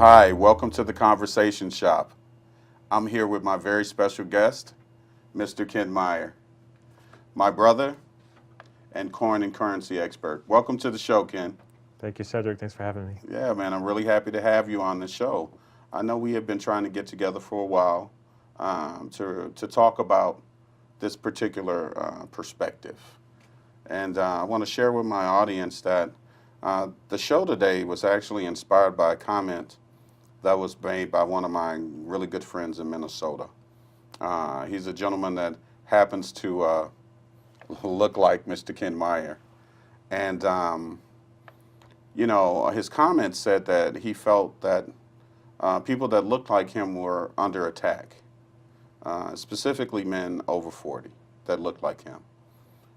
Hi, welcome to the Conversation Shop. I'm here with my very special guest, Mr. Ken Meyer, my brother and coin and currency expert. Welcome to the show, Ken. Thank you, Cedric. Thanks for having me. Yeah, man, I'm really happy to have you on the show. I know we have been trying to get together for a while to talk about this particular perspective. And I want to share with my audience that the show today was actually inspired by a comment that was made by one of my really good friends in Minnesota. He's a gentleman that happens to look like Mr. Ken Meyer. And, his comment said that he felt that people that looked like him were under attack, specifically men over 40 that looked like him.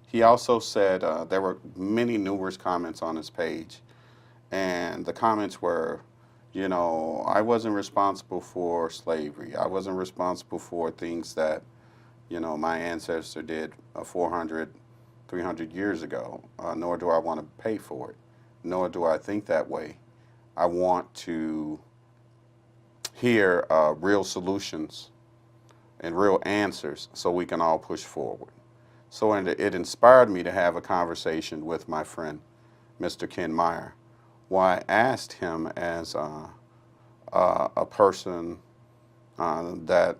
He also said there were many numerous comments on his page, and the comments were, I wasn't responsible for slavery. I wasn't responsible for things that, my ancestor did 400, 300 years ago, nor do I want to pay for it, nor do I think that way. I want to hear real solutions and real answers so we can all push forward. So it inspired me to have a conversation with my friend, Mr. Ken Meyer. Well, I asked him as a person that,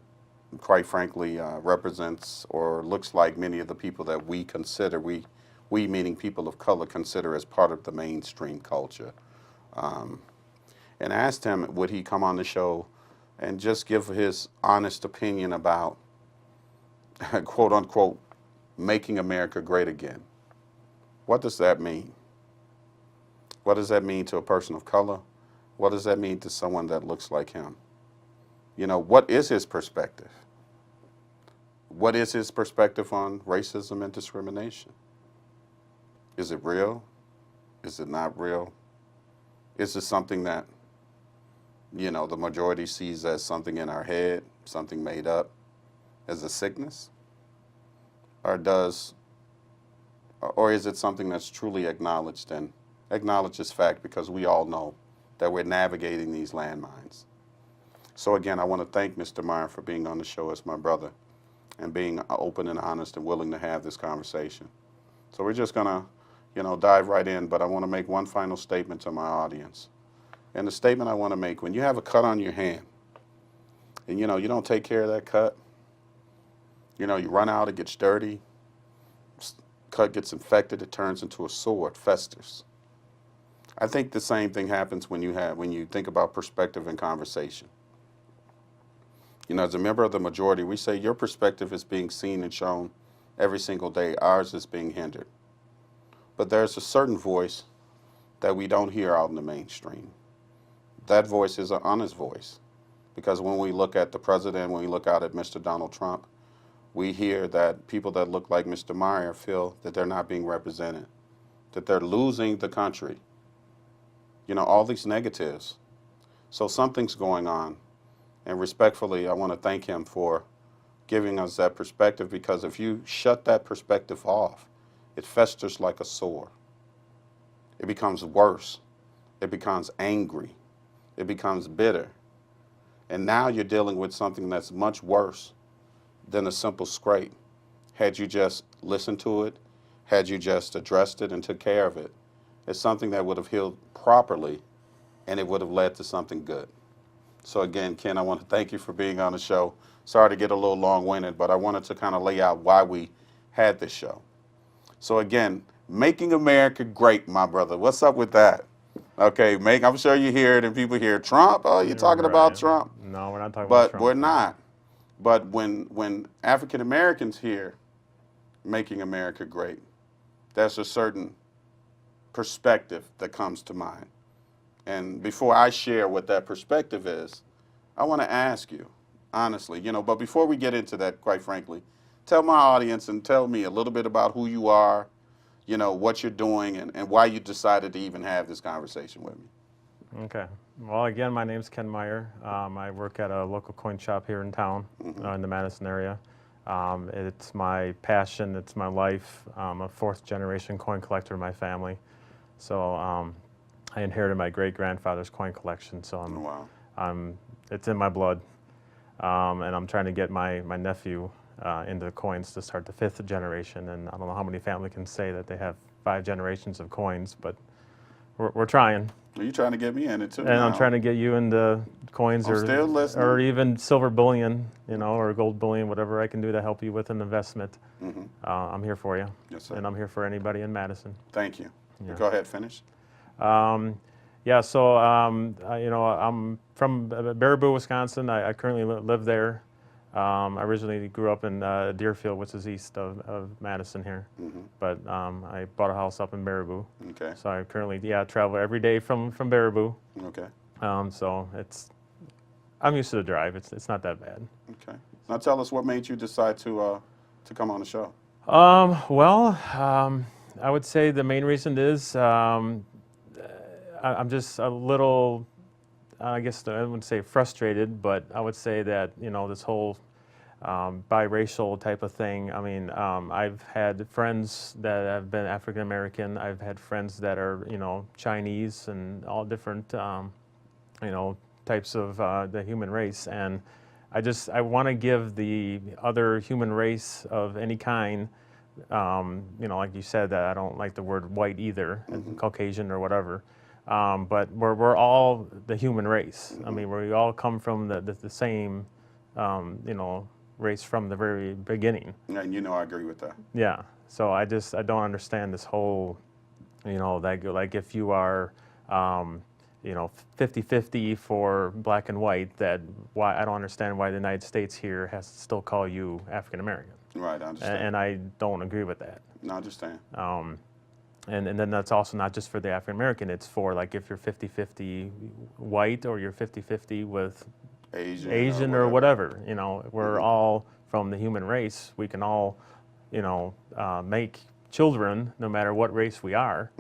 quite frankly, represents or looks like many of the people that we consider, we meaning people of color, consider as part of the mainstream culture. And asked him, would he come on the show and just give his honest opinion about, quote unquote, making America great again. What does that mean? What does that mean to a person of color? What does that mean to someone that looks like him? What is his perspective? What is his perspective on racism and discrimination? Is it real? Is it not real? Is it something that, the majority sees as something in our head, something made up, as a sickness? Or is it something that's truly acknowledged and acknowledged as fact, because we all know that we're navigating these landmines. So again, I want to thank Mr. Meyer for being on the show as my brother and being open and honest and willing to have this conversation. So we're just going to, dive right in, but I want to make one final statement to my audience. And the statement I want to make, when you have a cut on your hand and, you don't take care of that cut, you run out, it gets dirty, cut gets infected, it turns into a sore, it festers. I think the same thing happens when you think about perspective and conversation. As a member of the majority, we say your perspective is being seen and shown every single day. Ours is being hindered. But there's a certain voice that we don't hear out in the mainstream. That voice is an honest voice. Because when we look at the president, when we look out at Mr. Donald Trump, we hear that people that look like Mr. Meyer feel that they're not being represented, that they're losing the country. All these negatives. So something's going on. And respectfully, I want to thank him for giving us that perspective, because if you shut that perspective off, it festers like a sore. It becomes worse. It becomes angry. It becomes bitter. And now you're dealing with something that's much worse than a simple scrape. Had you just listened to it, had you just addressed it and took care of it, it's something that would have healed properly, and it would have led to something good. So again, Ken, I want to thank you for being on the show. Sorry to get a little long-winded, but I wanted to kind of lay out why we had this show. So again, making America great, my brother. What's up with that? Okay, I'm sure you hear it and people hear Trump. Oh, you're talking about Trump. No, we're not talking about But Trump. we're not. But when African Americans hear making America great, there's a certain perspective that comes to mind. And before I share what that perspective is, I want to ask you, honestly, but before we get into that, quite frankly, tell my audience and tell me a little bit about who you are, what you're doing, and why you decided to even have this conversation with me. Okay. Well, again, my name's Ken Meyer. I work at a local coin shop here in town, in the Madison area. It's my passion, it's my life. I'm a fourth generation coin collector in my family. So I inherited my great-grandfather's coin collection, so Wow. it's in my blood. And I'm trying to get my nephew into coins to start the 5th generation. And I don't know how many family can say that they have 5 generations of coins, but we're trying. Are you trying to get me in it too? And I'm trying to get you into coins I'm still listening. or even silver bullion, or gold bullion, whatever I can do to help you with an investment. I'm here for you. Yes, sir. And I'm here for anybody in Madison. Thank you. Yeah. Go ahead, finish. Yeah, so I'm from Baraboo, Wisconsin. I currently live there. I originally grew up in Deerfield, which is east of Madison here. But I bought a house up in Baraboo. Okay. So I currently, travel every day from Baraboo. Okay. So I'm used to the drive. It's not that bad. Okay. Now tell us what made you decide to come on the show. Well, I would say the main reason is I'm just a little, I guess I wouldn't say frustrated, but I would say that, this whole biracial type of thing. I mean, I've had friends that have been African American. I've had friends that are, Chinese and all different, types of the human race. And I want to give the other human race of any kind, like you said, that I don't like the word white either, Caucasian or whatever. But we're all the human race. I mean, we all come from the same, race from the very beginning. And I agree with that. Yeah. So I don't understand this whole, like if you are, 50-50 for black and white, why I don't understand why the United States here has to still call you African American. Right, I understand. And I don't agree with that. No, I understand. And then that's also not just for the African American, it's for like if you're 50-50 white or you're 50-50 with Asian or whatever. We're all from the human race. We can all, make children no matter what race we are.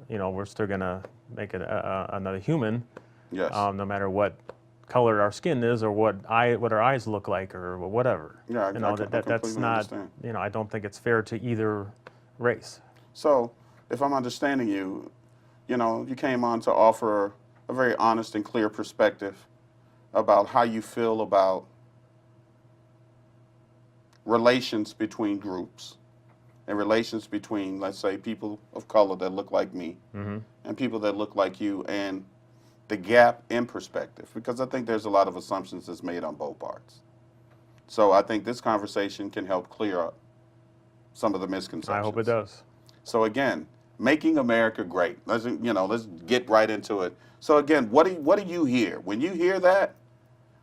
We're still gonna make another human. Yes. No matter what color our skin is or what our eyes look like or whatever. Yeah, I that's not. understand. I don't think it's fair to either race. So, if I'm understanding you, you came on to offer a very honest and clear perspective about how you feel about relations between groups and relations between, let's say, people of color that look like me and people that look like you, and the gap in perspective, because I think there's a lot of assumptions that's made on both parts. So I think this conversation can help clear up some of the misconceptions. I hope it does. So again, making America great. Let's get right into it. So again, what do you hear when you hear that?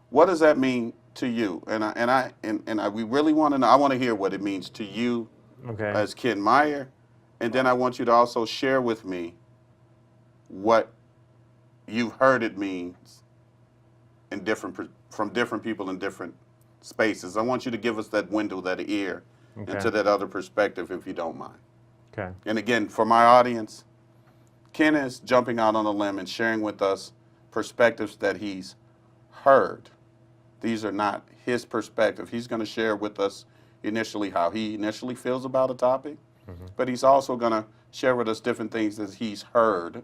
What does that mean to you? We really want to know. I want to hear what it means to you, as Ken Meyer, and then I want you to also share with me what you've heard it means from different people in different spaces. I want you to give us that window, that ear, into that other perspective, if you don't mind. Okay. And again, for my audience, Ken is jumping out on a limb and sharing with us perspectives that he's heard. These are not his perspective. He's going to share with us initially how he initially feels about a topic, but he's also going to share with us different things that he's heard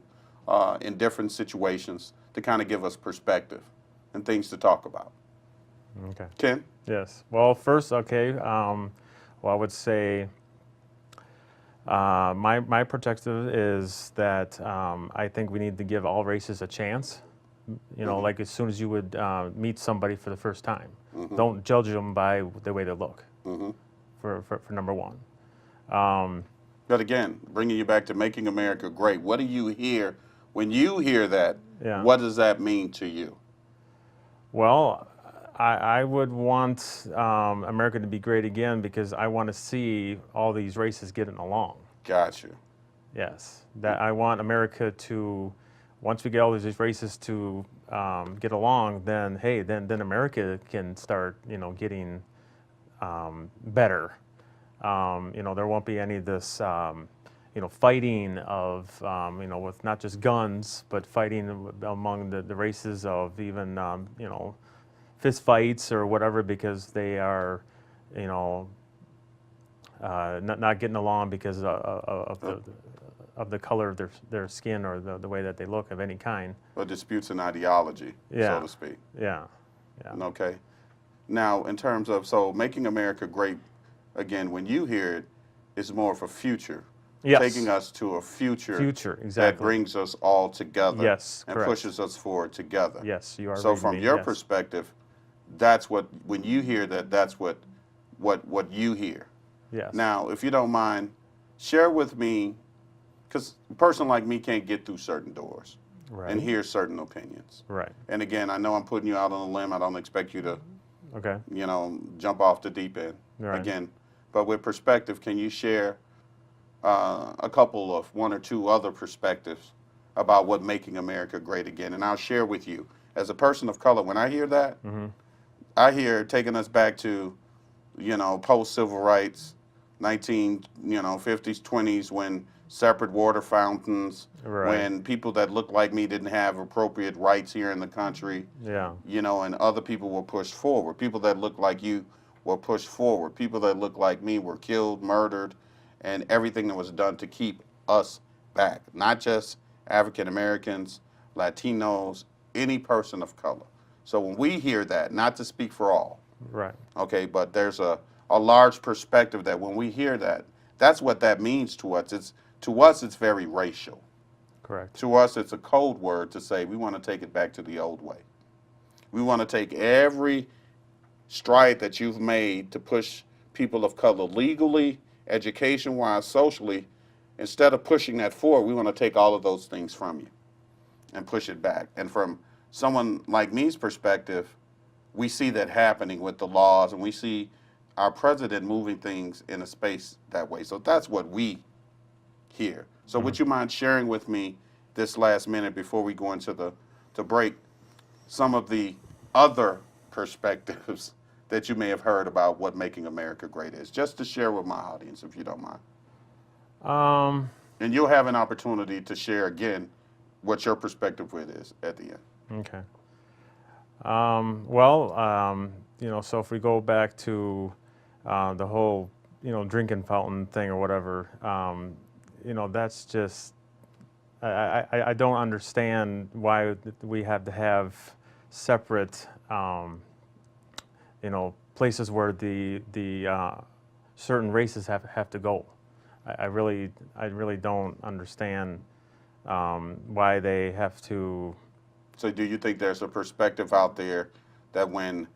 in different situations to kind of give us perspective and things to talk about. Okay. Ken? Yes. Well, first, I would say my perspective is that I think we need to give all races a chance. Like as soon as you would meet somebody for the first time, don't judge them by the way they look. For number one. But again, bringing you back to making America great, what do you hear when you hear that? Yeah. What does that mean to you? Well, I would want America to be great again because I want to see all these races getting along. Got you. Yes, that I want America to, once we get all these races to get along, then hey, then America can start, getting better. There won't be any of this, fighting of, with not just guns, but fighting among the races of even, fist fights or whatever, because they are, not getting along because of the color of their skin or the way that they look of any kind. Or disputes in ideology, Yeah. so to speak. Yeah, yeah. Okay. Now, in terms of, so making America great, again, when you hear it, it's more of a future. Yes. Taking us to a future, Future, that exactly. brings us all together, Yes, and correct. pushes us forward together. Yes, you are. So reading from me, your yes. perspective, that's what, when you hear that, that's what you hear. Yes. Now, if you don't mind, share with me, because a person like me can't get through certain doors Right. and hear certain opinions. Right. And again, I know I'm putting you out on a limb. I don't expect you to, Okay. jump off the deep end Right. again. But with perspective, can you share a couple of one or two other perspectives about what making America great again? And I'll share with you, as a person of color, when I hear that, Mm-hmm. I hear taking us back to, post-civil rights, 50s, 20s, when separate water fountains, Right. when people that looked like me didn't have appropriate rights here in the country, Yeah. and other people were pushed forward. People that looked like you were pushed forward. People that looked like me were killed, murdered, and everything that was done to keep us back. Not just African Americans, Latinos, any person of color. So when we hear that, not to speak for all, Right. okay, but there's a large perspective that when we hear that, that's what that means to us. To us, it's very racial. Correct. To us, it's a code word to say we want to take it back to the old way. We want to take every stride that you've made to push people of color legally, education-wise, socially. Instead of pushing that forward, we want to take all of those things from you and push it back. And from someone like me's perspective, we see that happening with the laws, and we see our president moving things in a space that way. So that's what we hear. So would you mind sharing with me this last minute before we go into the break some of the other perspectives that you may have heard about what making America great is, just to share with my audience, if you don't mind. And you'll have an opportunity to share again what your perspective with is at the end. Okay. So if we go back to the whole, drinking fountain thing or whatever, that's just, I don't understand why we have to have separate, places where the certain races have to go. I really don't understand why they have to. So do you think there's a perspective out there that when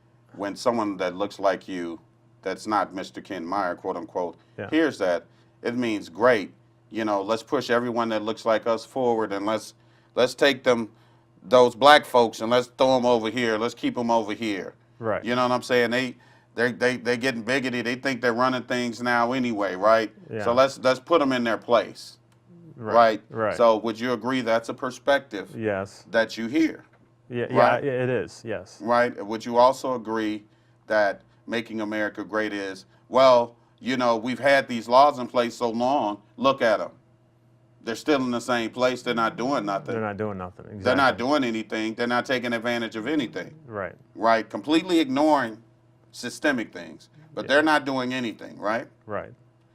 someone that looks like you, that's not Mr. Ken Meyer, quote unquote, Yeah. hears that, it means great, let's push everyone that looks like us forward, and let's take those black folks, and let's throw them over here. Let's keep them over here. Right. You know what I'm saying? They're getting bigoted. They think they're running things now anyway, right? Yeah. So let's put them in their place, right? Right. So would you agree that's a perspective Yes. that you hear? Yeah. Right. Yeah. It is. Yes. Right? Would you also agree that making America great is, well, we've had these laws in place so long, look at them. They're still in the same place. They're not doing nothing. They're not doing nothing. Exactly. They're not doing anything. They're not taking advantage of anything. Right. Right? Completely ignoring systemic things. But Yeah. they're not doing anything, right? Right.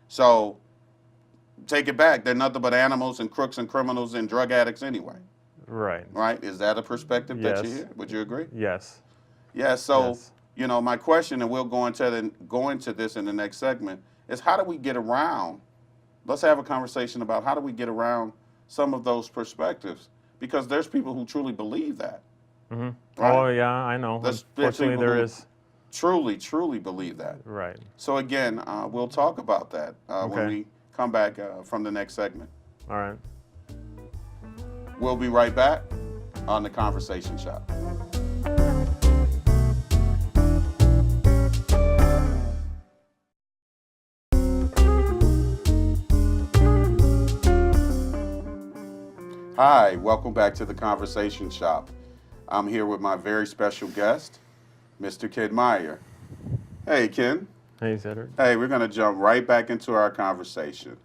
So take it back. They're nothing but animals and crooks and criminals and drug addicts anyway. Right. Right? Is that a perspective that you Yes. hear? Would you agree? Yes. Yeah, so, Yes. My question, and we'll go into this in the next segment, is how do we get around, let's have a conversation about how do we get around some of those perspectives? Because there's people who truly believe that. Mm-hmm. Right? Oh yeah, I know. There's Unfortunately, people there who- is. Truly, truly believe that. Right. So again, we'll talk about that when Okay. we come back from the next segment. All right. We'll be right back on the Conversation Shop. Hi, welcome back to the Conversation Shop. I'm here with my very special guest, Mr. Ken Meyer. Hey, Ken. Hey, Cedric. Hey, we're going to jump right back into our conversation.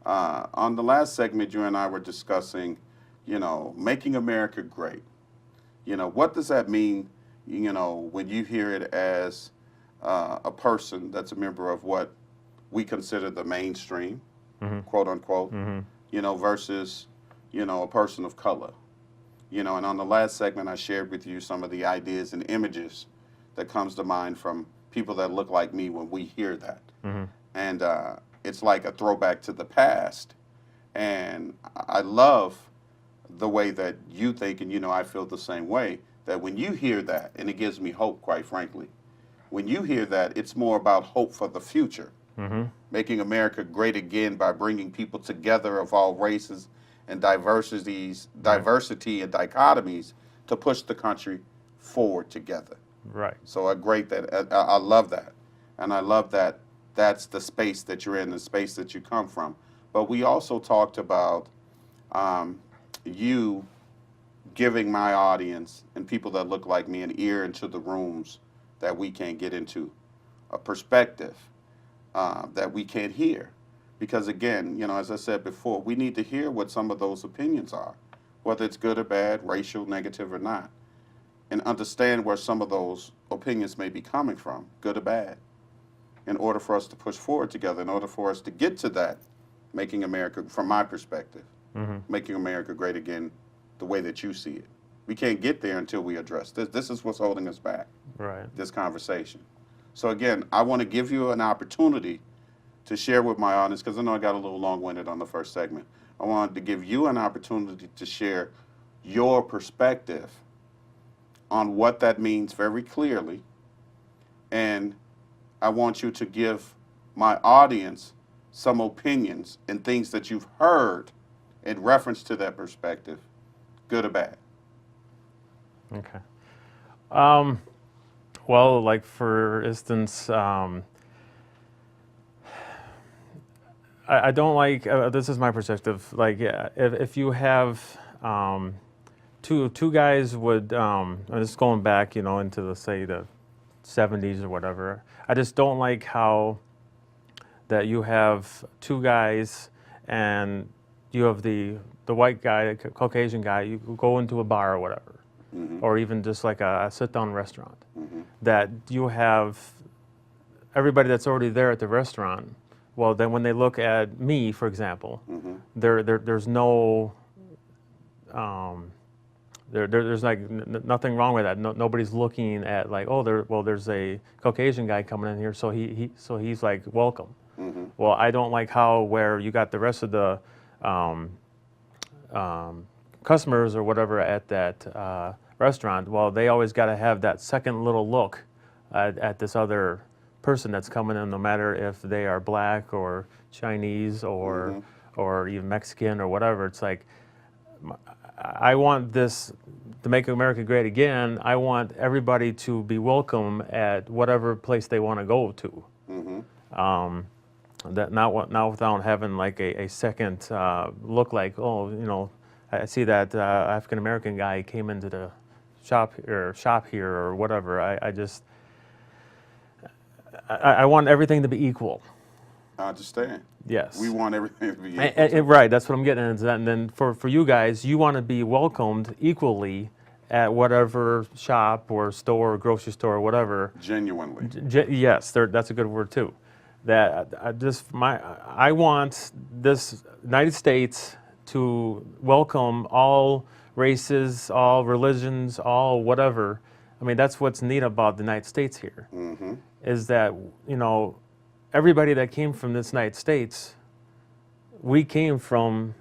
On the last segment, you and I were discussing, making America great. What does that mean, when you hear it as a person that's a member of what we consider the mainstream, Mm-hmm. quote unquote, Mm-hmm. versus, a person of color. And on the last segment, I shared with you some of the ideas and images that comes to mind from people that look like me when we hear that. Mm-hmm. And it's like a throwback to the past. And I love the way that you think, and I feel the same way, that when you hear that, and it gives me hope, quite frankly, when you hear that, it's more about hope for the future, Mm-hmm. making America great again by bringing people together of all races and diversity and dichotomies to push the country forward together. Right. So I love that, and I love that that's the space that you're in, the space that you come from. But we also talked about you giving my audience and people that look like me an ear into the rooms that we can't get into, a perspective that we can't hear. Because again, as I said before, we need to hear what some of those opinions are, whether it's good or bad, racial, negative or not, and understand where some of those opinions may be coming from, good or bad, in order for us to push forward together, in order for us to get to that, making America, from my perspective, Mm-hmm. making America great again the way that you see it. We can't get there until we address this. This is what's holding us back, Right. this conversation. So again, I want to give you an opportunity to share with my audience, because I know I got a little long-winded on the first segment. I wanted to give you an opportunity to share your perspective on what that means very clearly. And I want you to give my audience some opinions and things that you've heard in reference to that perspective, good or bad. Okay. Well, like for instance, I don't like. This is my perspective. Like, yeah, if you have two guys would, I'm just going back, into the say the 70s or whatever. I just don't like how that you have two guys and you have the white guy, the Caucasian guy. You go into a bar or whatever, Mm-hmm. or even just like a sit-down restaurant. Mm-hmm. That you have everybody that's already there at the restaurant. Well, then when they look at me, for example, Mm-hmm. there's no, there's like nothing wrong with that. Nobody's looking at like, oh, there's a Caucasian guy coming in here, so he's like welcome. Mm-hmm. Well, I don't like how where you got the rest of the customers or whatever at that restaurant. Well, they always got to have that second little look at this other person that's coming in, no matter if they are black or Chinese or Mhm. or even Mexican or whatever. It's like I want this to make America great again. I want everybody to be welcome at whatever place they want to go to. Mm-hmm. That not without having like a second look like, oh, I see that African American guy came into the shop here or whatever. I want everything to be equal. I understand. Yes. We want everything to be equal. Right, that's what I'm getting at. Is that, and then for you guys, you want to be welcomed equally at whatever shop or store or grocery store or whatever. Genuinely. Yes, that's a good word too. That I want this United States to welcome all races, all religions, all whatever. I mean, that's what's neat about the United States here, Mm-hmm. is that, everybody that came from this United States, we came from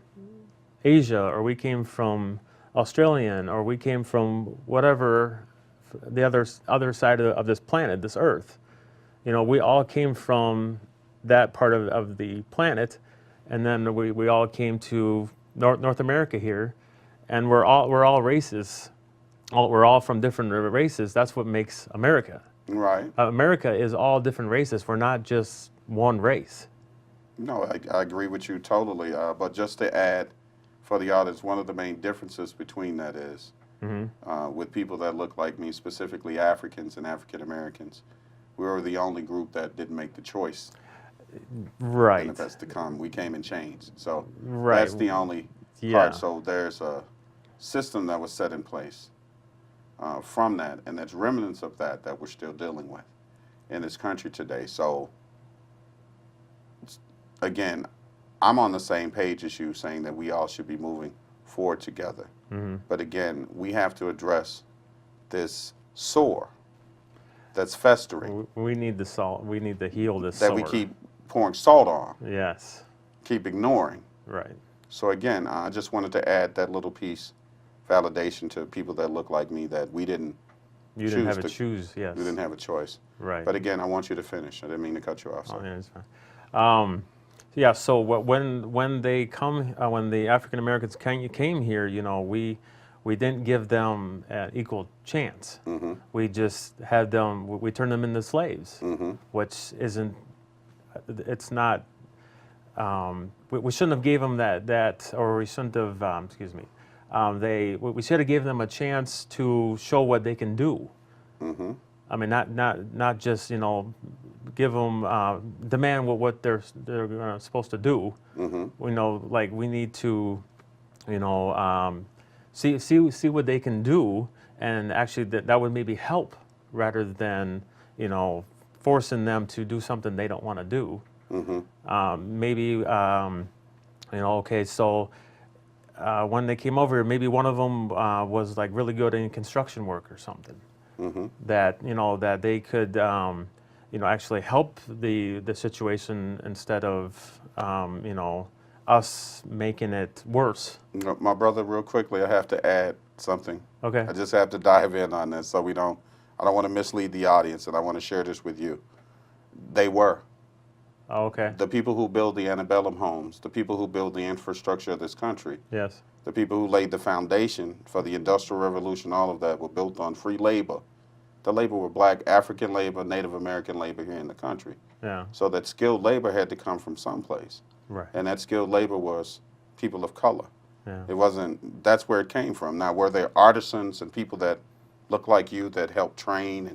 Asia, or we came from Australian, or we came from whatever, the other side of this planet, this Earth. We all came from that part of the planet, and then we all came to North America here, and we're all races. We're all from different races. That's what makes America. Right. America is all different races. We're not just one race. No, I agree with you totally. But just to add for the audience, one of the main differences between that is with people that look like me, specifically Africans and African Americans, we were the only group that didn't make the choice. Right. And if that's to come, we came and changed. So Right. that's the only Yeah. part. So there's a system that was set in place from that, and there's remnants of that we're still dealing with in this country today. So again, I'm on the same page as you, saying that we all should be moving forward together. But again, we have to address this sore that's festering, We need the salt. We need to heal this that sore. we keep pouring salt on, Yes. keep ignoring. Right. So again, I just wanted to add that little piece, validation to people that look like me, that we didn't You didn't have to to choose. Yes. we didn't have a choice. Right. But again, I want you to finish. I didn't mean to cut you off. Oh, Sir. yeah, it's fine. Yeah. So when they come, when the African Americans came here, you know, we didn't give them an equal chance. We just had them. We turned them into slaves, which isn't. It's not. We shouldn't have gave them that, or we shouldn't have. Excuse me. We should have gave them a chance to show what they can do. I mean, not just, you know, give them demand what they're supposed to do. You know, like we need to, you know, see what they can do, and actually that would maybe help rather than, you know, forcing them to do something they don't want to do. Maybe you know, okay, so when they came over, maybe one of them was like really good in construction work or something. That, you know, that they could you know, actually help the situation instead of you know, us making it worse. My brother, real quickly, I have to add something. Okay. I just have to dive in on this so I don't want to mislead the audience, and I want to share this with you. They were. Oh, okay. The people who build the antebellum homes, the people who build the infrastructure of this country, Yes. the people who laid the foundation for the Industrial Revolution, all of that were built on free labor. The labor were black, African labor, Native American labor here in the country. Yeah. So that skilled labor had to come from someplace. Right. And that skilled labor was people of color. Yeah. It wasn't, that's where it came from. Now, were there artisans and people that look like you that helped train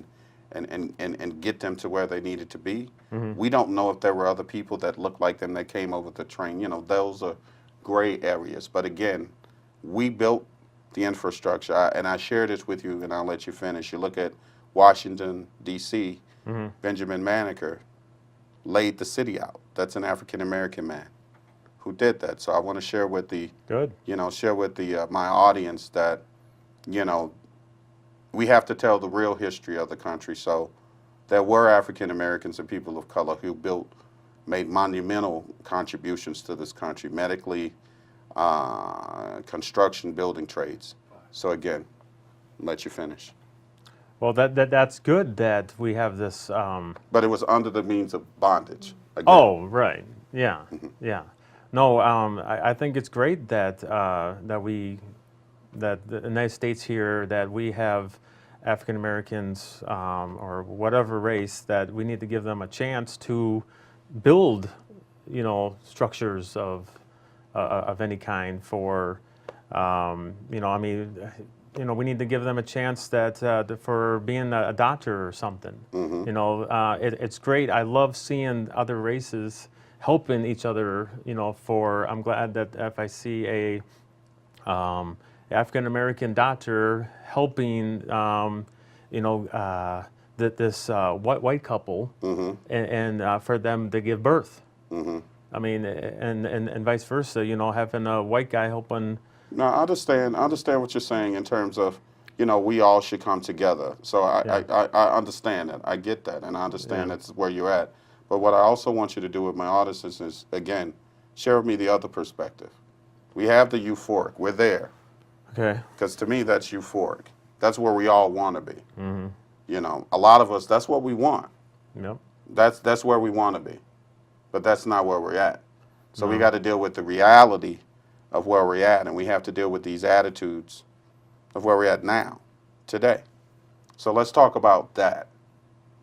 and get them to where they needed to be? We don't know if there were other people that looked like them that came over to train. You know, those are gray areas. But again, we built the infrastructure. And I share this with you, and I'll let you finish. You look at Washington, D.C., Benjamin Banneker laid the city out. That's an African-American man who did that. So I want to share with the, Good. you know, share with the my audience that, you know, we have to tell the real history of the country. So there were African-Americans and people of color who made monumental contributions to this country, medically, construction, building trades. So again, let you finish. Well, that's good that we have this. But it was under the means of bondage. Again. Oh, right. Yeah. Yeah. No, I think it's great that that the United States here, that we have African Americans or whatever race, that we need to give them a chance to build, you know, structures of any kind for, you know, I mean, you know, we need to give them a chance that for being a doctor or something. You know, it's great. I love seeing other races helping each other. You know, I'm glad that if I see a African American doctor helping, you know, this white couple, and for them to give birth. I mean, and vice versa. You know, having a white guy helping. No, I understand what you're saying in terms of, you know, we all should come together. So I understand that. I get that, and I understand that's where you're at. But what I also want you to do with my audience is, again, share with me the other perspective. We have the euphoric. We're there. Okay. Because to me, that's euphoric. That's where we all want to be. You know, a lot of us, that's what we want. Yep. That's where we want to be. But that's not where we're at. So we got to deal with the reality of where we're at, and we have to deal with these attitudes of where we're at now, today. So let's talk about that.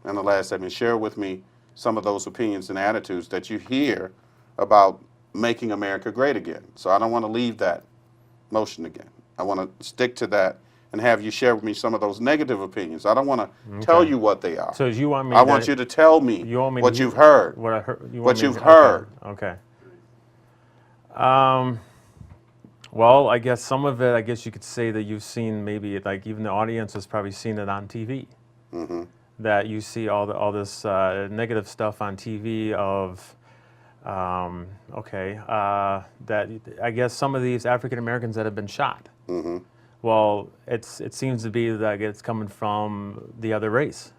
In the last segment, share with me some of those opinions and attitudes that you hear about making America great again. So I don't want to leave that motion again. I want to stick to that and have you share with me some of those negative opinions. I don't want to tell you what they are. So you want me? I want you to tell me what you've heard. What I heard. What you've heard. Okay. Well, I guess some of it, I guess you could say that you've seen, maybe like even the audience has probably seen it on TV. That you see all this negative stuff on TV of, Okay, that I guess some of these African Americans that have been shot. Mm-hmm. Well, it seems to be that it's coming from the other race.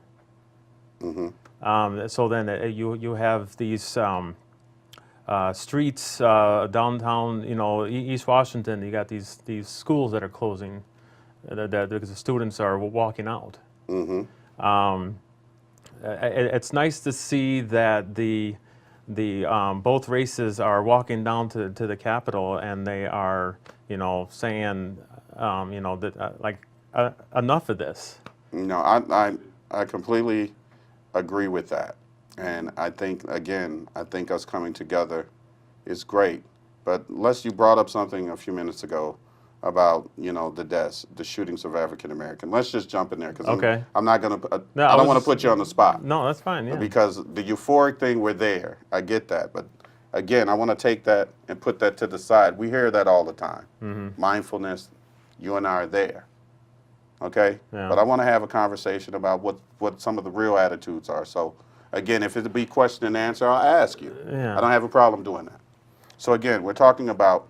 Mm-hmm. So then you have these streets downtown, East Washington. You got these schools that are closing because the students are walking out. Mm-hmm. It's nice to see that the both races are walking down to the Capitol and they are saying that enough of this. No, I completely agree with that. And I think, again, I think us coming together is great. But Les, you brought up something a few minutes ago about, the deaths, the shootings of African American. Let's just jump in there because Okay. I'm not going to, No, I I don't was want to just- put you on the spot. No, that's fine. Yeah. Because the euphoric thing, we're there. I get that. But again, I want to take that and put that to the side. We hear that all the time. Mindfulness, you and I are there. Okay? Yeah. But I want to have a conversation about what some of the real attitudes are. So, again, if it'd be question and answer, I'll ask you. Yeah. I don't have a problem doing that. So, again, we're talking about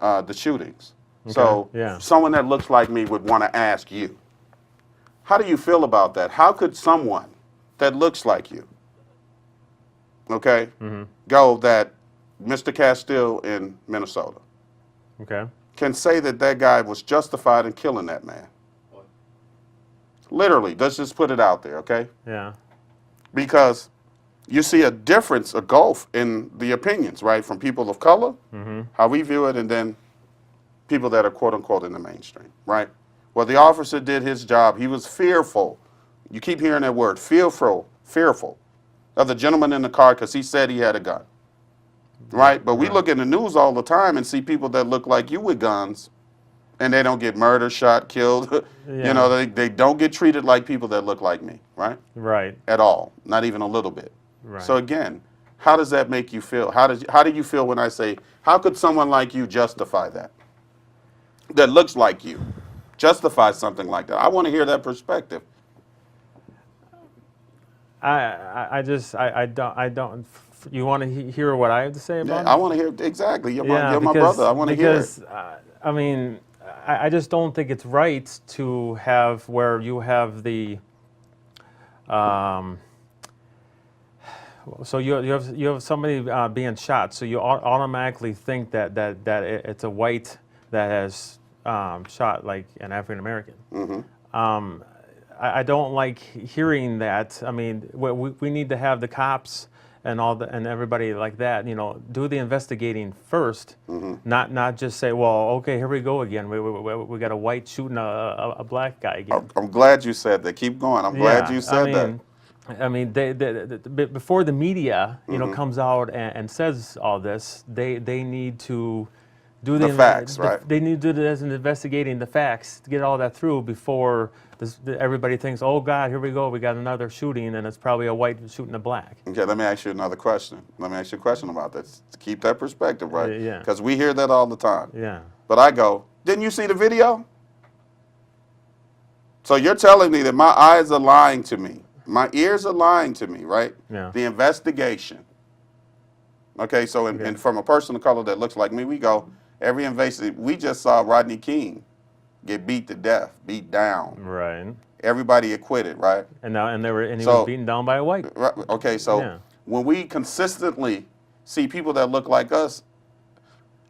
the shootings. So, yeah. someone that looks like me would want to ask you, how do you feel about that? How could someone that looks like you, okay, go that Mr. Castile in Minnesota Okay. can say that that guy was justified in killing that man? Literally, let's just put it out there, okay? Yeah. Because you see a difference, a gulf in the opinions, right, from people of color, how we view it, and then people that are quote unquote in the mainstream, right? Well, the officer did his job. He was fearful. You keep hearing that word, fearful of the gentleman in the car because he said he had a gun, right? But we look in the news all the time and see people that look like you with guns, and they don't get murdered, shot, killed. Yeah. They don't get treated like people that look like me, right? Right. At all, not even a little bit. Right. So again, how does that make you feel? How do you feel when I say, how could someone like you justify that? That looks like you, justify something like that? I want to hear that perspective. I don't. You want to hear what I have to say about I it? want to hear exactly. You're Yeah, my because- brother. I want to hear it. Because I mean, I just don't think it's right to have where you have the. So you have somebody being shot, so you automatically think that it's a white that has shot like an African American. I don't like hearing that. I mean, we need to have the cops and and everybody like that, do the investigating first, not just say, well, okay, here we go again. We got a white shooting a black guy again. I'm glad you said that. Keep going. I'm glad you said that. I mean, before the media, comes out and says all this, they need to do The facts, right? They need to do this and investigating the facts to get all that through before everybody thinks, oh God, here we go, we got another shooting, and it's probably a white shooting a black. Okay, let me ask you another question. Let me ask you a question about that. To keep that perspective, right? Yeah. Because we hear that all the time. Yeah. But I go, didn't you see the video? So you're telling me that my eyes are lying to me. My ears are lying to me, right? Yeah. The investigation. Okay, so and from a person of color that looks like me, we go, every invasive, we just saw Rodney King get beat to death, beat down. Right. Everybody acquitted, right? And he So- was beaten down by a white. Right. Okay, so Yeah. when we consistently see people that look like us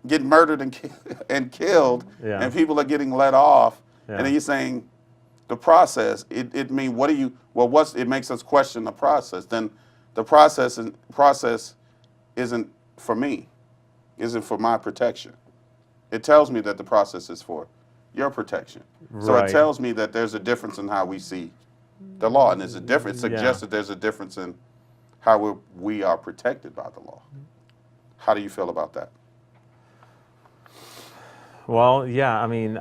get murdered and killed, Yeah. and people are getting let off, Yeah. and then you're saying the process, it mean, what do you, well, it makes us question the process. Then the process isn't for me, isn't for my protection. It tells me that the process is for your protection. So it Right. tells me that there's a difference in how we see the law, and there's a difference. It suggests Yeah. that there's a difference in how we are protected by the law. How do you feel about that? Well, yeah, I mean,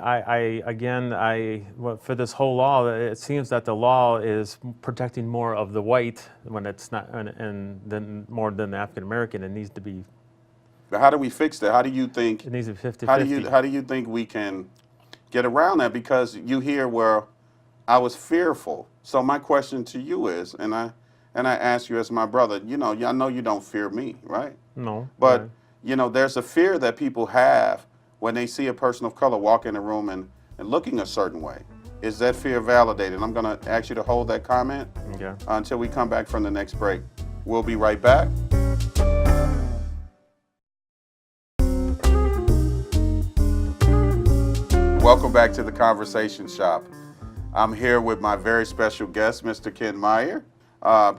for this whole law, it seems that the law is protecting more of the white when it's not, and then more than the African American. It needs to be, But how do we fix that? How do you think? it needs to be 50-50. How do you think we can get around that? Because you hear where I was fearful. So my question to you is, and and I ask you as my brother, I know you don't fear me, right? No. But, Right. there's a fear that people have when they see a person of color walk in a room and looking a certain way. Is that fear validated? I'm going to ask you to hold that comment Okay. until we come back from the next break. We'll be right back. Welcome back to the Conversation Shop. I'm here with my very special guest, Mr. Ken Meyer.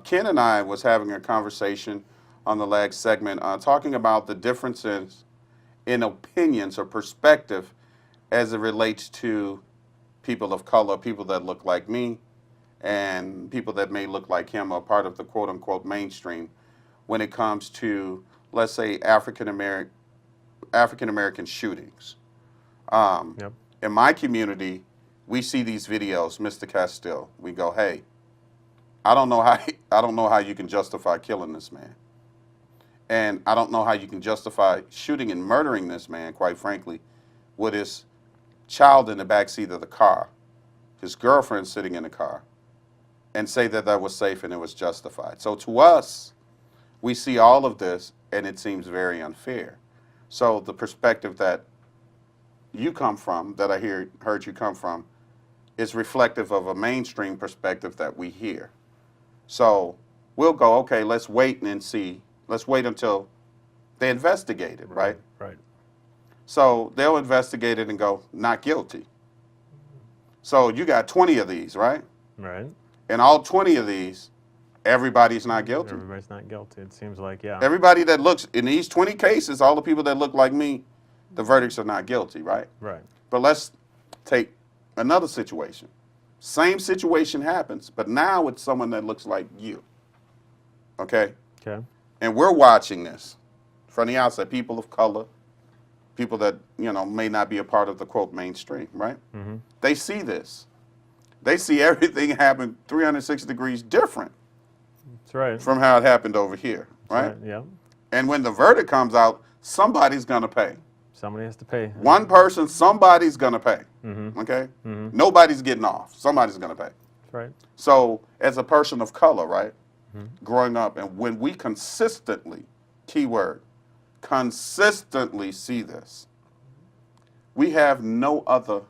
Ken and I was having a conversation on the last segment talking about the differences in opinions or perspective as it relates to people of color, people that look like me, and people that may look like him are part of the quote-unquote mainstream when it comes to, let's say, African American shootings. Yep. In my community, we see these videos, Mr. Castile. We go, hey, I don't know how you can justify killing this man. And I don't know how you can justify shooting and murdering this man, quite frankly, with his child in the backseat of the car, his girlfriend sitting in the car, and say that that was safe and it was justified. So to us, we see all of this and it seems very unfair. So the perspective that you come from, that I heard you come from, is reflective of a mainstream perspective that we hear. So we'll go, okay, let's wait and see. Let's wait until they investigate it, right? Right. So they'll investigate it and go, not guilty. So you got 20 of these, right? Right. And all 20 of these, everybody's not guilty. Everybody's not guilty. It seems like, yeah. Everybody that looks, in these 20 cases, all the people that look like me, the verdicts are not guilty, right? Right. But let's take another situation. Same situation happens, but now it's someone that looks like you. Okay? Okay. And we're watching this from the outside, people of color, people that, may not be a part of the quote mainstream, right? Mm-hmm. They see this. They see everything happen 360 degrees different That's right. from how it happened over here, right? Yeah. And when the verdict comes out, somebody's going to pay. Somebody has to pay. One person, somebody's going to pay, Mm-hmm. okay? Mm-hmm. Nobody's getting off. Somebody's going to pay. That's right. So as a person of color, right, Mhm. growing up, and when we consistently, keyword, consistently see this, we have no other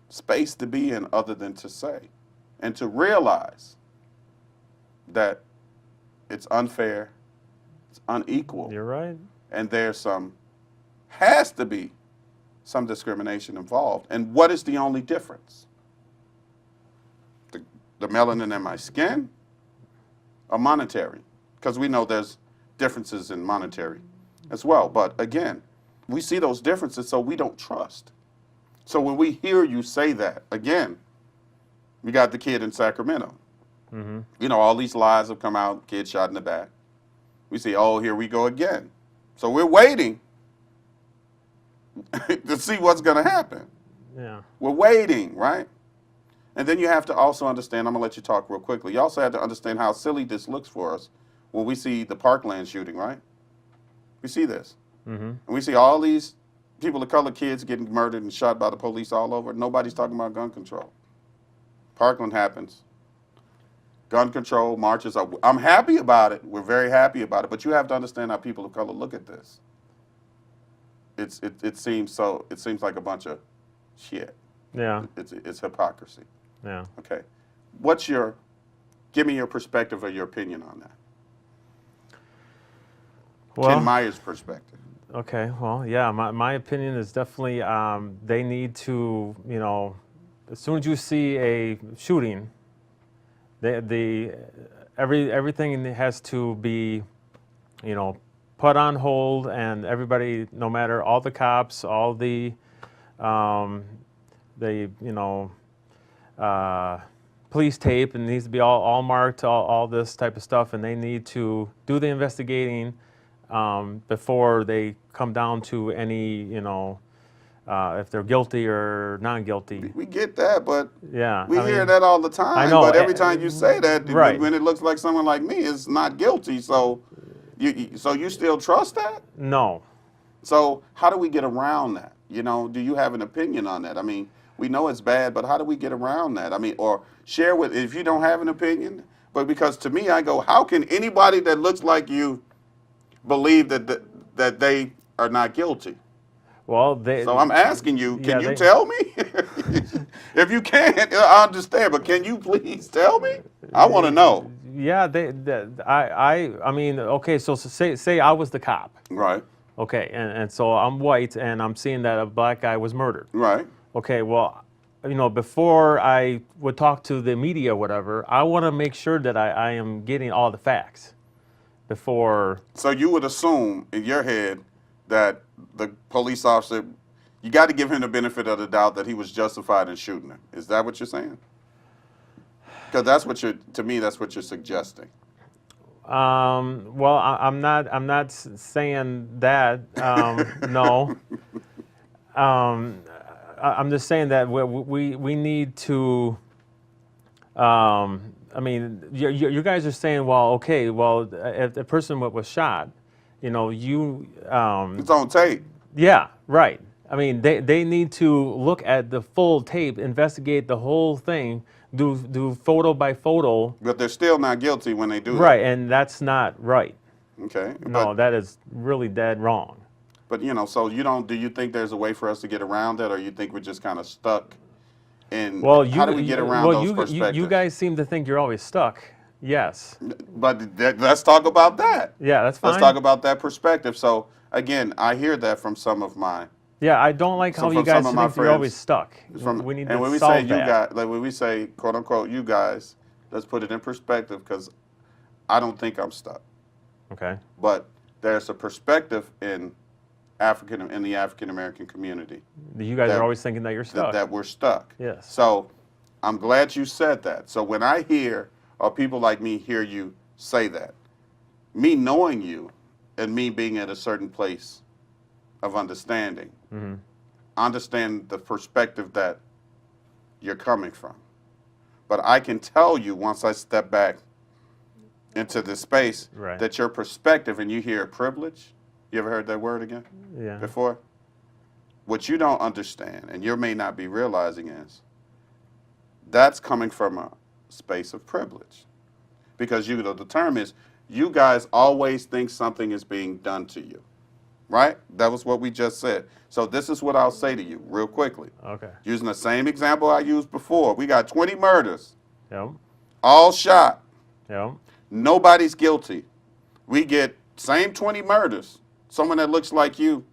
space to be in other than to say and to realize that it's unfair, it's unequal, You're right. and has to be some discrimination involved. And what is the only difference? The melanin in my skin or monetary? Because we know there's differences in monetary as well. But again, we see those differences, so we don't trust. So when we hear you say that, again, we got the kid in Sacramento. Mm-hmm. All these lies have come out, kid shot in the back. We say, oh, here we go again. So we're waiting to see what's going to happen. Yeah. We're waiting, right? And then you have to also understand, I'm going to let you talk real quickly. You also have to understand how silly this looks for us when we see the Parkland shooting, right? We see this. Mm-hmm. And we see all these people of color kids getting murdered and shot by the police all over. Nobody's talking about gun control. Parkland happens. Gun control marches are. I'm happy about it. We're very happy about it. But you have to understand how people of color look at this. It seems like a bunch of shit. Yeah. It's hypocrisy. Yeah. Okay. Give me your perspective or your opinion on that. Well, Ken Meyer's perspective. okay. Well, yeah. My opinion is definitely they need to, as soon as you see a shooting, everything has to be, put on hold, and everybody, no matter all the cops, all the police tape, and it needs to be all marked, all this type of stuff, and they need to do the investigating before they come down to any, if they're guilty or non-guilty. We get that, but Yeah, we hear that all the time. I know, But every time you say that, right. when it looks like someone like me is not guilty, so you still trust that? No. So how do we get around that? Do you have an opinion on that? I mean, we know it's bad, but how do we get around that? I mean, or share if you don't have an opinion, But because to me, I go, how can anybody that looks like you believe that they are not guilty? Well, they. So I'm asking you, can Yeah, you they. tell me? If you can't, I understand, but can you please tell me? I want to know. Yeah, I mean, okay, so say I was the cop, Right, okay, and so I'm white and I'm seeing that a black guy was murdered. right. Okay, well, before I would talk to the media or whatever, I want to make sure that I am getting all the facts before. So you would assume in your head that the police officer, you got to give him the benefit of the doubt that he was justified in shooting him. Is that what you're saying? Because to me, that's what you're suggesting. Well, I'm not saying that. No. I'm just saying that we need to. I mean, you guys are saying, well, okay, well, if the person was shot, you. It's on tape. Yeah, right. I mean, they need to look at the full tape, investigate the whole thing, do photo by photo. But they're still not guilty when they do Right, and that's not right. that. Okay. No, that is really dead wrong. But so do you think there's a way for us to get around that, or you think we're just kind of stuck in, Well, how do we get around those perspectives? you guys seem to think you're always stuck. Yes. But let's talk about that. Yeah, that's fine. Let's talk about that perspective. So again, I hear that from some of my Yeah, I don't like how you from guys some of my think you're always friends, stuck. We need and to when we solve say you that. guys, like when we say quote unquote you guys, let's put it in perspective because I don't think I'm stuck. Okay. But there's a perspective in the African American community You guys that- are always thinking that you're stuck. that we're stuck. Yes. So I'm glad you said that. So when I hear, or people like me hear you say that, me knowing you and me being at a certain place of understanding, Mm-hmm. understand the perspective that you're coming from. But I can tell you once I step back into this space Right. that your perspective, and you hear privilege, you ever heard that word again Yeah. before? What you don't understand, and you may not be realizing is, that's coming from a space of privilege. Because the term is, you guys always think something is being done to you. Right? That was what we just said. So this is what I'll say to you real quickly. Okay. Using the same example I used before. We got 20 murders, Yep. all shot. Yep. Nobody's guilty. We get same 20 murders. Someone that looks like you,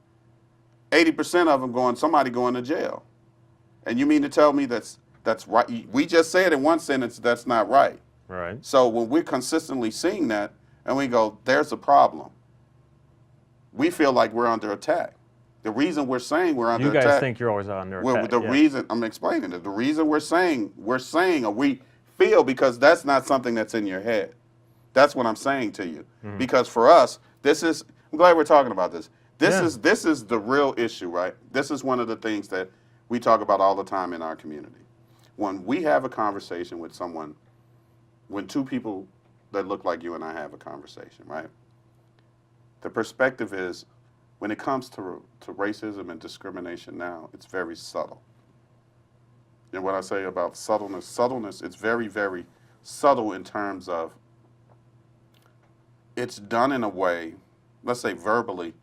80% of them somebody going to jail. And you mean to tell me that's right? We just said in one sentence that's not right. Right. So when we're consistently seeing that and we go, there's a problem, we feel like we're under attack. The reason we're saying we're under You guys attack. think you're always under Well, attack. the yeah. reason, I'm explaining it. The reason we're saying, or we feel, because that's not something that's in your head. That's what I'm saying to you. Mm-hmm. Because for us, I'm glad we're talking about this. Yeah. This is the real issue, right? This is one of the things that we talk about all the time in our community. When we have a conversation with someone, when two people that look like you and I have a conversation, right? The perspective is, when it comes to racism and discrimination now, it's very subtle. And what I say about subtleness, it's very, very subtle in terms of it's done in a way, let's say verbally,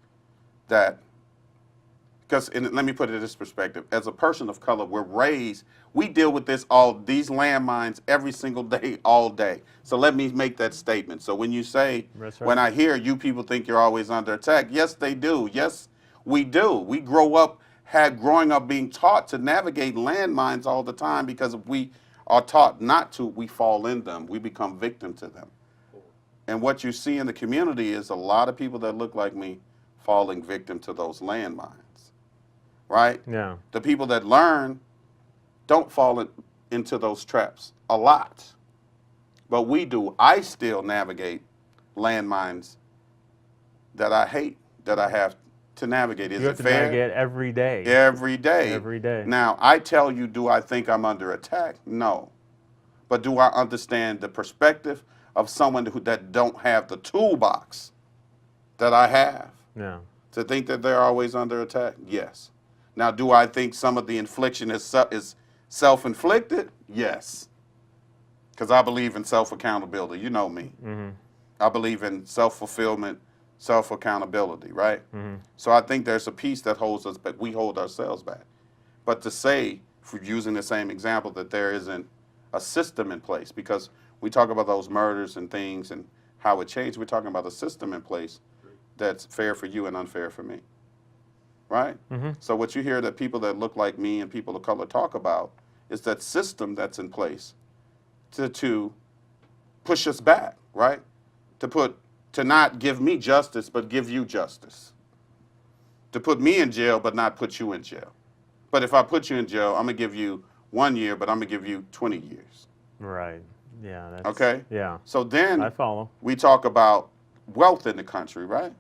that, because let me put it in this perspective, as a person of color, we deal with these landmines every single day, all day. So let me make that statement. So when you say, That's right. when I hear you people think you're always under attack, yes, they do. Yes, we do. We growing up being taught to navigate landmines all the time, because if we are taught not to, we fall in them. We become victim to them. And what you see in the community is a lot of people that look like me falling victim to those landmines, right? Yeah. The people that learn don't fall into those traps a lot. But we do. I still navigate landmines that I hate, that I have to navigate. Is You it have to fair? navigate every day. Every day. Every day. Now, I tell you, do I think I'm under attack? No. But do I understand the perspective of someone that don't have the toolbox that I have Yeah. to think that they're always under attack? Yes. Now, do I think some of the infliction is self-inflicted? Yes. because I believe in self-accountability. You know me. I believe in self-fulfillment, self-accountability, right? So I think there's a piece that holds us back. We hold ourselves back. But to say, for using the same example, that there isn't a system in place, because we talk about those murders and things and how it changed, we're talking about a system in place that's fair for you and unfair for me, right? So what you hear that people that look like me and people of color talk about is that system that's in place to push us back, right? To not give me justice, but give you justice. To put me in jail, but not put you in jail. But if I put you in jail, I'm gonna give you 1 year, but I'm gonna give you 20 years. Right. Yeah. That's, Okay? Yeah. So then I follow. we talk about wealth in the country, right?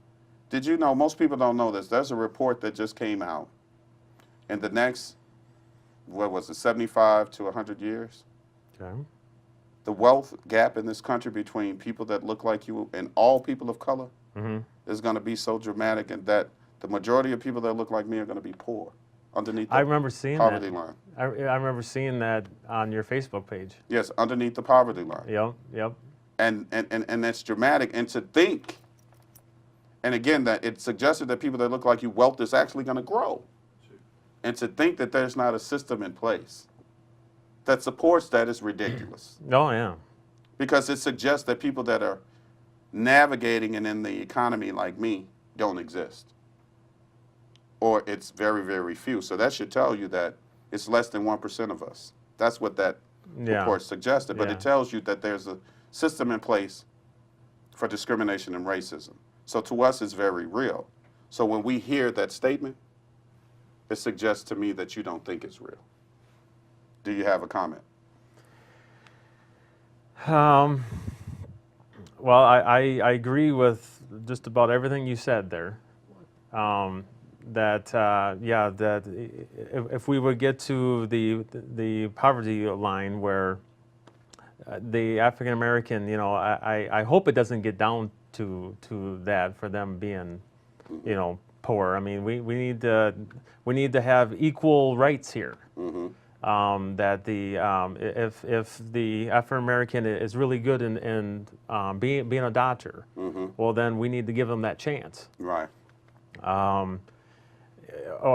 Did you know, most people don't know this, there's a report that just came out. In the next, 75 to 100 years, Okay. the wealth gap in this country between people that look like you and all people of color is going to be so dramatic, and that the majority of people that look like me are going to be poor underneath I the remember seeing poverty that. line. I remember seeing that on your Facebook page. Yes, underneath the poverty line. Yep. Yep. And that's dramatic. And to think, and again, that it suggested that people that look like you, wealth is actually going to grow. And to think that there's not a system in place that supports that is ridiculous. Oh yeah. Because it suggests that people that are navigating and in the economy like me don't exist. Or it's very, very few. So that should tell you that it's less than 1% of us. That's what that report suggested. But Yeah. it tells you that there's a system in place for discrimination and racism. So to us, it's very real. So when we hear that statement, it suggests to me that you don't think it's real. Do you have a comment? Well, I agree with just about everything you said there. That if we would get to the poverty line where the African American, I hope it doesn't get down to that for them being, poor. I mean, we need to have equal rights here. That if the African American is really good in being a doctor, well then we need to give them that chance. Right.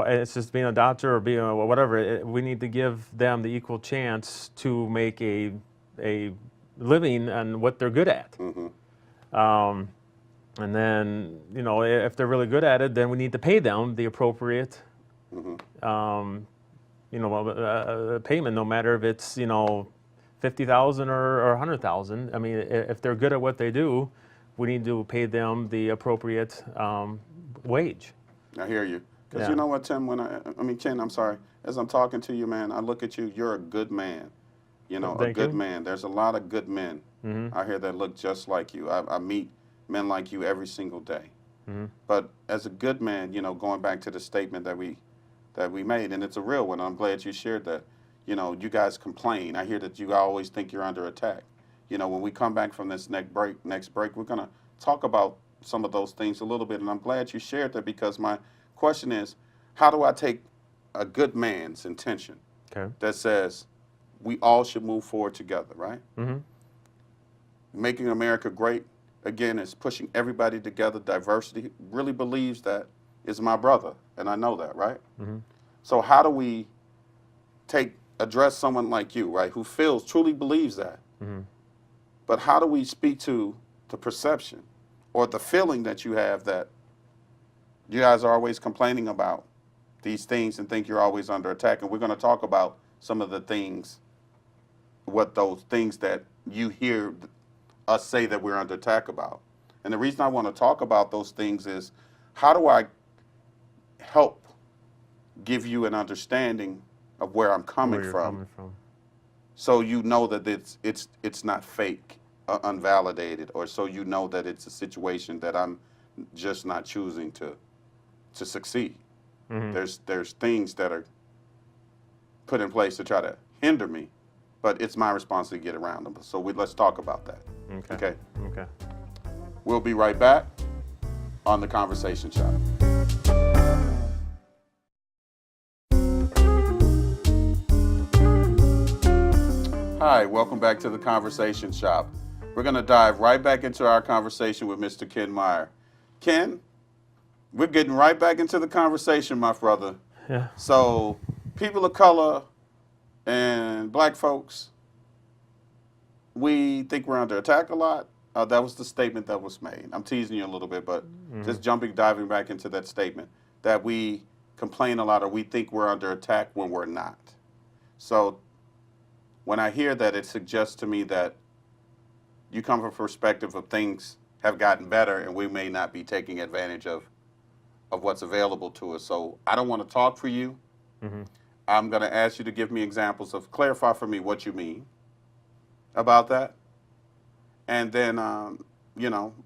It's just being a doctor or being whatever. We need to give them the equal chance to make a living on what they're good at. And then, if they're really good at it, then we need to pay them the appropriate, payment, no matter if it's, 50,000 or 100,000. I mean, if they're good at what they do, we need to pay them the appropriate wage. I hear you. Because Yeah. you know what, Tim, Ken, I'm sorry. As I'm talking to you, man, I look at you, you're a good man. A Thank good you. man. There's a lot of good men out here that look just like you. I meet men like you every single day. But as a good man, going back to the statement that we made, and it's a real one, I'm glad you shared that. You guys complain. I hear that you always think you're under attack. When we come back from this next break, we're going to talk about some of those things a little bit, and I'm glad you shared that, because my question is, how do I take a good man's intention that says we all should move forward together, right? Making America great, again, is pushing everybody together. Diversity, really believes that is my brother, and I know that, right? So how do we address someone like you, right, who truly believes that? But how do we speak to the perception or the feeling that you have that you guys are always complaining about these things and think you're always under attack? And we're going to talk about some of the things, what those things that you hear us say that we're under attack about. And the reason I want to talk about those things is, how do I help give you an understanding of where I'm coming from, so you know that it's not fake, unvalidated, or so you know that it's a situation that I'm just not choosing to succeed. There's things that are put in place to try to hinder me, but it's my responsibility to get around them. So let's talk about that. Okay. We'll be right back on The Conversation Shop. Hi, welcome back to the Conversation Shop. We're going to dive right back into our conversation with Mr. Ken Meyer. Ken, we're getting right back into the conversation, my brother. Yeah. So, people of color and black folks, we think we're under attack a lot. That was the statement that was made. I'm teasing you a little bit, but just diving back into that statement, that we complain a lot or we think we're under attack when we're not. So when I hear that, it suggests to me that you come from a perspective of things have gotten better and we may not be taking advantage of what's available to us. So I don't want to talk for you. Mm-hmm. I'm going to ask you to give me examples of, clarify for me what you mean about that. And then,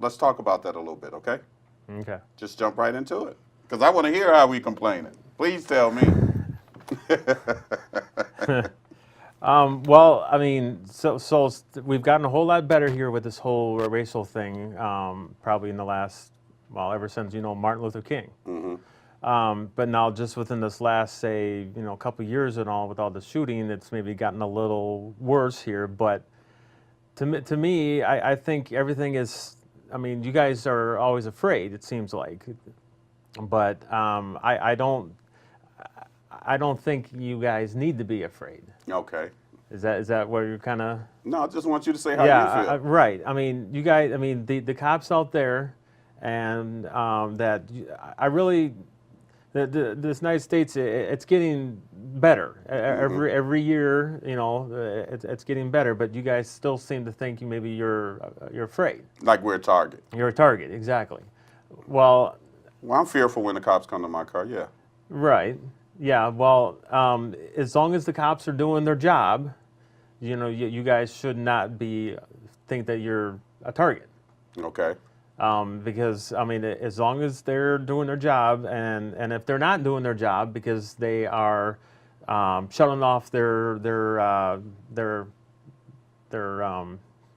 let's talk about that a little bit, okay? Okay. Just jump right into it. Because I want to hear how we complaining. Please tell me. Well, I mean, so we've gotten a whole lot better here with this whole racial thing, probably in the last, well, ever since, Martin Luther King. Mm-hmm. But now just within this last, say, couple years and all, with all the shooting, it's maybe gotten a little worse here. But to me, I think everything is, I mean, you guys are always afraid, it seems like. But I don't think you guys need to be afraid. Okay. Is that where you're kind of? No, I just want you to say how you feel. Right. I mean, you guys. I mean, the cops out there, and that I really, the United States, it's getting better every year. It's getting better. But you guys still seem to think maybe you're afraid. Like we're a target. You're a target, exactly. Well, I'm fearful when the cops come to my car, yeah. right. Yeah, well, as long as the cops are doing their job, you guys should not think that you're a target. Okay. Because, I mean, as long as they're doing their job, and if they're not doing their job because they are shutting off their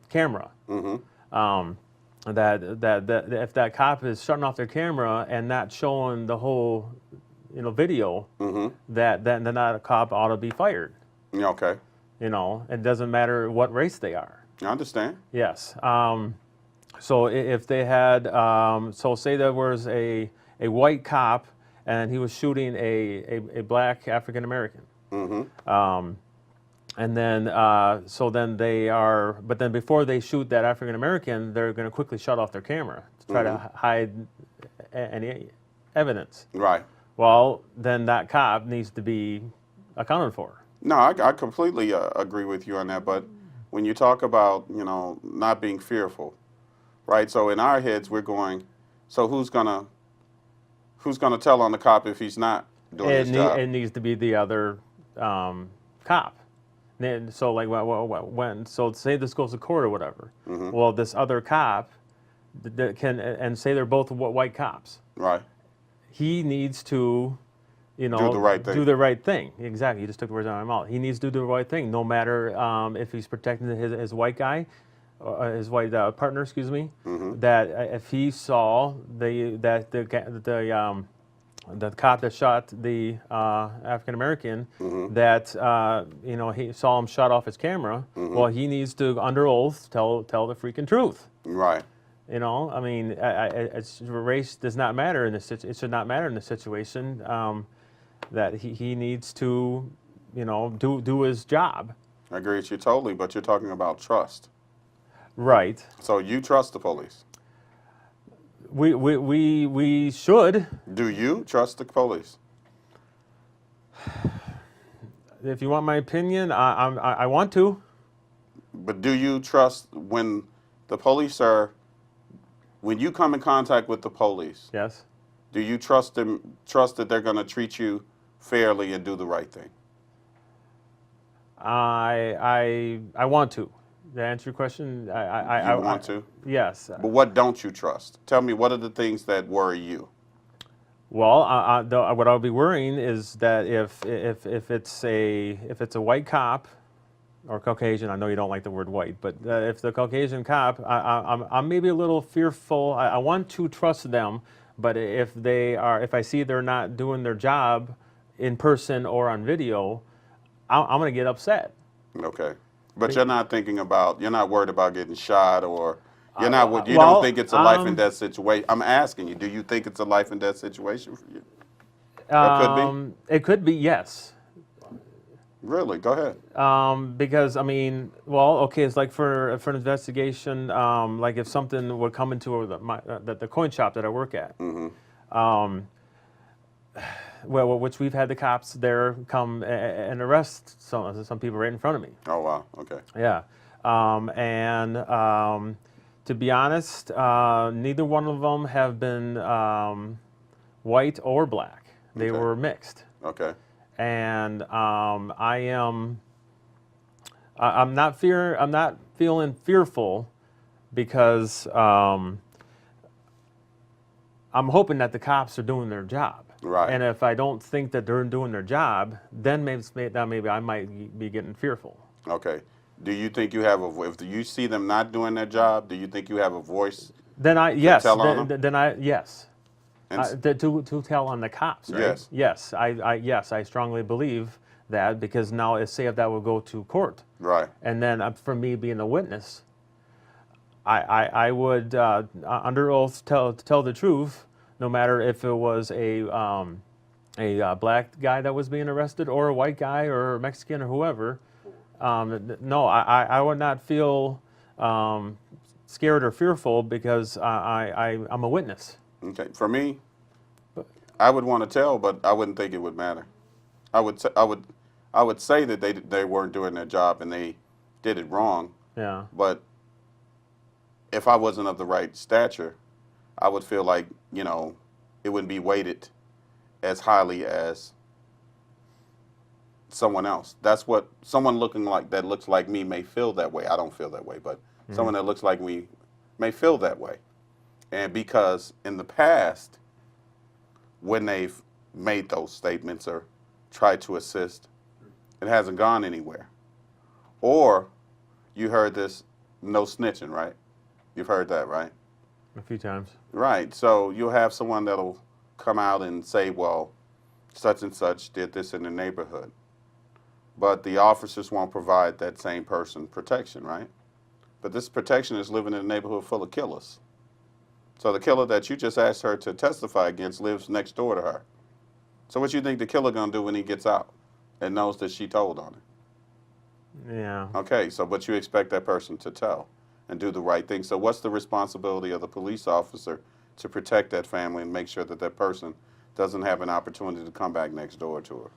camera, Mm-hmm. that if that cop is shutting off their camera and not showing the whole video, Mm-hmm. then that cop ought to be fired. Okay. It doesn't matter what race they are. I understand. Yes. So if they had, so say there was a white cop and he was shooting a black African American. Mm-hmm. And then, but then before they shoot that African American, they're going to quickly shut off their camera to try to hide any evidence. Right. Well, then that cop needs to be accounted for. No, I completely agree with you on that. But when you talk about, not being fearful, right? So in our heads, we're going, so who's gonna tell on the cop if he's not doing his job? It needs to be the other cop. So like so say this goes to court or whatever. Mm-hmm. Well, this other cop that can, and say they're both white cops. Right. He needs to, do the right thing. Do the right thing. Exactly. You just took the words out of my mouth. He needs to do the right thing, no matter if he's protecting his white guy, his white partner. Excuse me. Mm-hmm. That if he saw the cop that shot the African American, Mm-hmm. that he saw him shut off his camera. Mm-hmm. Well, he needs to, under oath, tell the freaking truth. Right. I mean, race does not matter in this. It should not matter in this situation. That he needs to, do his job. I agree with you totally, but you're talking about trust. Right. So you trust the police. We should. Do you trust the police? If you want my opinion, I want to. But do you trust when the police when you come in contact with the police? Yes. Do you trust that they're going to treat you fairly and do the right thing? I want to. To answer your question, I want to? Yes. But what don't you trust? Tell me, what are the things that worry you? Well, what I'll be worrying is that if it's a white cop or Caucasian, I know you don't like the word white, but if the Caucasian cop, I'm maybe a little fearful. I want to trust them, but if I see they're not doing their job in person or on video, I'm going to get upset. Okay. But you're not thinking about, you're not worried about getting shot, or you're not, you well, don't think it's a life and death situation. I'm asking you, do you think it's a life and death situation for you? Or could be? It could be, yes. Really? Go ahead. Because I mean, well, okay, it's like for an investigation, like if something would come into the coin shop that I work at, well, which we've had the cops there come and arrest some people right in front of me. Oh, wow. Okay. Yeah, to be honest, neither one of them have been white or black. They Okay. were mixed. Okay. And I'm not feeling fearful because I'm hoping that the cops are doing their job. Right. And if I don't think that they're doing their job, then maybe I might be getting fearful. Okay. Do you think you have if you see them not doing their job, do you think you have a voice? Then tell on them? Yes. And To tell on the cops, right? Yes. Yes, I strongly believe that, because now say if that would go to court, right. and then for me being a witness, I would under oath tell the truth, no matter if it was a black guy that was being arrested or a white guy or a Mexican or whoever. No, I would not feel scared or fearful because I'm a witness. Okay. For me, I would want to tell, but I wouldn't think it would matter. I would say that they weren't doing their job and they did it wrong. Yeah. But if I wasn't of the right stature, I would feel like, it wouldn't be weighted as highly as someone else. That's what someone that looks like me may feel that way. I don't feel that way, but someone that looks like me may feel that way. And because in the past, when they've made those statements or tried to assist, it hasn't gone anywhere. Or you heard this, no snitching, right? You've heard that, right? A few times. Right. So you'll have someone that'll come out and say, well, such and such did this in the neighborhood. But the officers won't provide that same person protection, right? But this protection is living in a neighborhood full of killers. So the killer that you just asked her to testify against lives next door to her. So what you think the killer gonna do when he gets out and knows that she told on it? Yeah. Okay, so but you expect that person to tell and do the right thing. So what's the responsibility of the police officer to protect that family and make sure that that person doesn't have an opportunity to come back next door to her?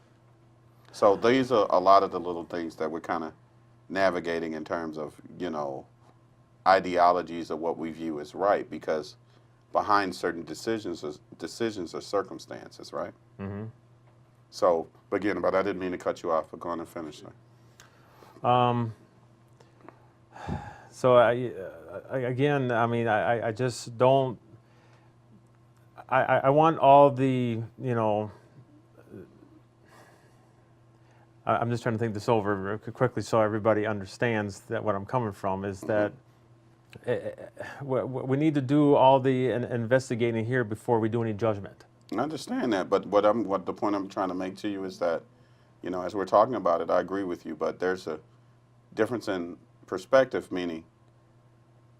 So these are a lot of the little things that we're kind of navigating in terms of, ideologies of what we view as right, because behind certain decisions are circumstances, right? Mm-hmm. So, again, but I didn't mean to cut you off, but go on and finish that. So again, I mean, I just don't. I want all the, I'm just trying to think this over quickly so everybody understands that what I'm coming from is that we need to do all the investigating here before we do any judgment. I understand that, but what the point I'm trying to make to you is that, as we're talking about it, I agree with you, but there's a difference in perspective, meaning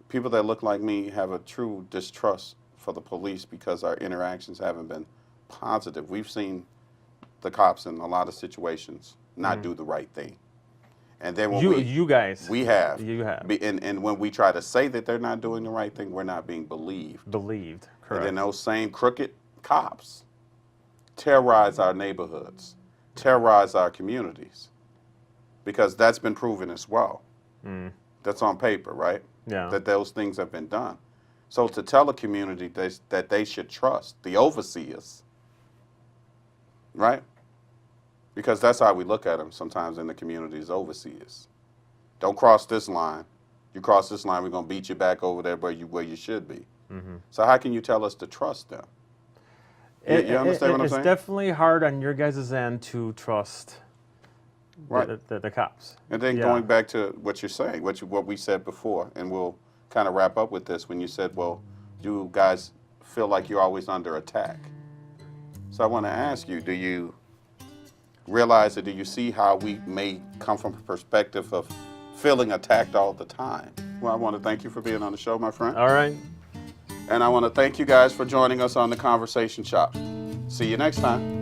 people that look like me have a true distrust for the police because our interactions haven't been positive. We've seen the cops in a lot of situations not do the right thing. And then when you guys. We have. You have. And when we try to say that they're not doing the right thing, we're not being believed. Believed, correct. And then those same crooked cops terrorize our neighborhoods, terrorize our communities, because that's been proven as well. That's on paper, right? Yeah. That those things have been done. So to tell a community that they should trust the overseers, right? Because that's how we look at them sometimes in the community as overseers. Don't cross this line. You cross this line, we're going to beat you back over there where you should be. So how can you tell us to trust them? You understand what I'm saying? It's definitely hard on your guys' end to trust Right. the cops. And then going back to what you're saying, what we said before, and we'll kind of wrap up with this when you said, well, you guys feel like you're always under attack. So I want to ask you, do you realize that, do you see how we may come from a perspective of feeling attacked all the time. Well, I want to thank you for being on the show, my friend. All right. And I want to thank you guys for joining us on the Conversation Shop. See you next time.